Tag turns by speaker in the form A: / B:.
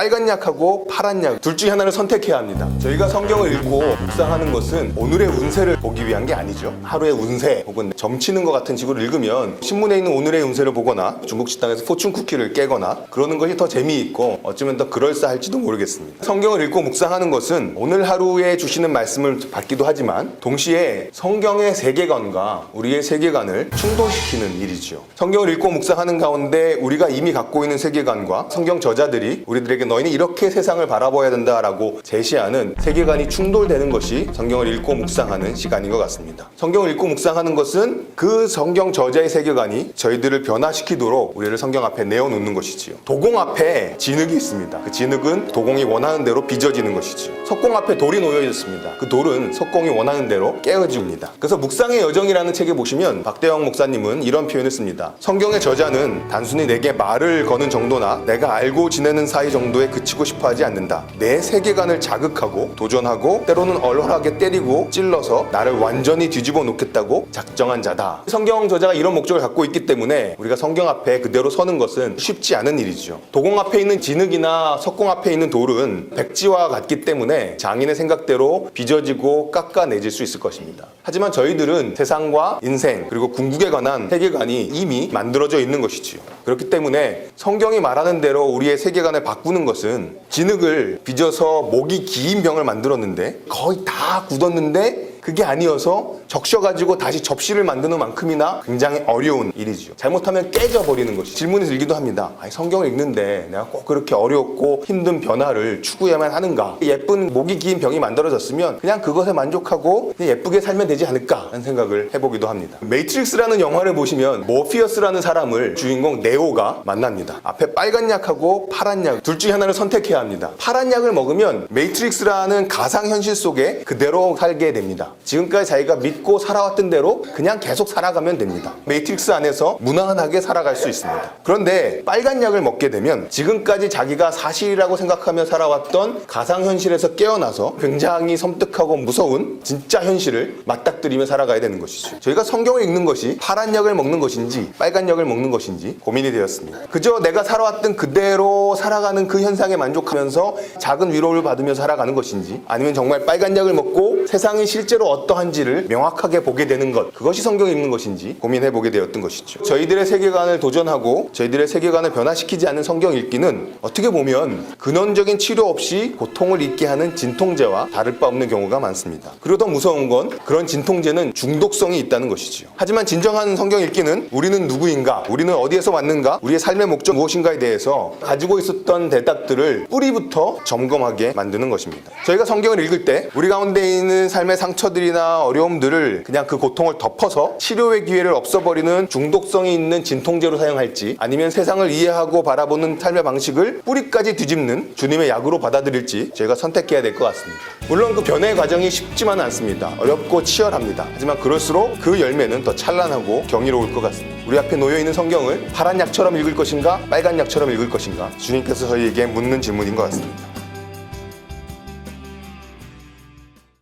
A: 빨간 약하고 파란 약 둘 중에 하나를 선택해야 합니다. 저희가 성경을 읽고 묵상하는 것은 오늘의 운세를 보기 위한 게 아니죠. 하루의 운세 혹은 점치는 것 같은 식으로 읽으면 신문에 있는 오늘의 운세를 보거나 중국 식당에서 포춘 쿠키를 깨거나 그러는 것이 더 재미있고 어쩌면 더 그럴싸할지도 모르겠습니다. 성경을 읽고 묵상하는 것은 오늘 하루에 주시는 말씀을 받기도 하지만 동시에 성경의 세계관과 우리의 세계관을 충돌시키는 일이죠. 성경을 읽고 묵상하는 가운데 우리가 이미 갖고 있는 세계관과 성경 저자들이 우리들에게 너희는 이렇게 세상을 바라봐야 된다라고 제시하는 세계관이 충돌되는 것이 성경을 읽고 묵상하는 시간인 것 같습니다. 성경을 읽고 묵상하는 것은 그 성경 저자의 세계관이 저희들을 변화시키도록 우리를 성경 앞에 내어놓는 것이지요. 도공 앞에 진흙이 있습니다. 그 진흙은 도공이 원하는 대로 빚어지는 것이지요. 석공 앞에 돌이 놓여 있습니다. 그 돌은 석공이 원하는 대로 깨어집니다. 그래서 묵상의 여정이라는 책에 보시면 박대영 목사님은 이런 표현을 씁니다. 성경의 저자는 단순히 내게 말을 거는 정도나 내가 알고 지내는 사이 정도에 그치고 싶어 하지 않는다. 내 세계관을 자극하고 도전하고 때로는 얼얼하게 때리고 찔러서 나를 완전히 뒤집어 놓겠다고 작정한 자다. 성경 저자가 이런 목적을 갖고 있기 때문에 우리가 성경 앞에 그대로 서는 것은 쉽지 않은 일이죠. 도공 앞에 있는 진흙이나 석공 앞에 있는 돌은 백지와 같기 때문에 장인의 생각대로 빚어지고 깎아내질 수 있을 것입니다. 하지만 저희들은 세상과 인생 그리고 궁극에 관한 세계관이 이미 만들어져 있는 것이지요. 그렇기 때문에 성경이 말하는 대로 우리의 세계관을 바꾸는 것은 진흙을 빚어서 목이 긴 병을 만들었는데 거의 다 굳었는데 그게 아니어서 적셔가지고 다시 접시를 만드는 만큼이나 굉장히 어려운 일이죠. 잘못하면 깨져버리는 것이. 질문이 들기도 합니다. 아니, 성경을 읽는데 내가 꼭 그렇게 어렵고 힘든 변화를 추구해야만 하는가? 예쁜 목이 긴 병이 만들어졌으면 그냥 그것에 만족하고 그냥 예쁘게 살면 되지 않을까 하는 생각을 해보기도 합니다. 매트릭스라는 영화를 보시면 모피어스라는 사람을 주인공 네오가 만납니다. 앞에 빨간 약하고 파란 약 둘 중에 하나를 선택해야 합니다. 파란 약을 먹으면 매트릭스라는 가상현실 속에 그대로 살게 됩니다. 지금까지 자기가 믿고 살아왔던 대로 그냥 계속 살아가면 됩니다. 매트릭스 안에서 무난하게 살아갈 수 있습니다. 그런데 빨간 약을 먹게 되면 지금까지 자기가 사실이라고 생각하며 살아왔던 가상현실에서 깨어나서 굉장히 섬뜩하고 무서운 진짜 현실을 맞닥뜨리며 살아가야 되는 것이죠. 저희가 성경을 읽는 것이 파란 약을 먹는 것인지 빨간 약을 먹는 것인지 고민이 되었습니다. 그저 내가 살아왔던 그대로 살아가는 그 현상에 만족하면서 작은 위로를 받으며 살아가는 것인지 아니면 정말 빨간 약을 먹고 세상이 실제로 어떠한지를 명확하게 보게 되는 것, 그것이 성경을 읽는 것인지 고민해보게 되었던 것이죠. 저희들의 세계관을 도전하고 저희들의 세계관을 변화시키지 않는 성경 읽기는 어떻게 보면 근원적인 치료 없이 고통을 잊게 하는 진통제와 다를 바 없는 경우가 많습니다. 그리고 더 무서운 건 그런 진통제는 중독성이 있다는 것이지요. 하지만 진정한 성경 읽기는 우리는 누구인가, 우리는 어디에서 왔는가, 우리의 삶의 목적 무엇인가에 대해서 가지고 있었던 대답들을 뿌리부터 점검하게 만드는 것입니다. 저희가 성경을 읽을 때 우리 가운데 있는 삶의 상처들이나 어려움들을 그냥 그 고통을 덮어서 치료의 기회를 없애버리는 중독성이 있는 진통제로 사용할지 아니면 세상을 이해하고 바라보는 삶의 방식을 뿌리까지 뒤집는 주님의 약으로 받아들일지 저희가 선택해야 될 것 같습니다. 물론 그 변화의 과정이 쉽지만은 않습니다. 어렵고 치열합니다. 하지만 그럴수록 그 열매는 더 찬란하고 경이로울 것 같습니다. 우리 앞에 놓여있는 성경을 파란 약처럼 읽을 것인가 빨간 약처럼 읽을 것인가 주님께서 저희에게 묻는 질문인 것 같습니다.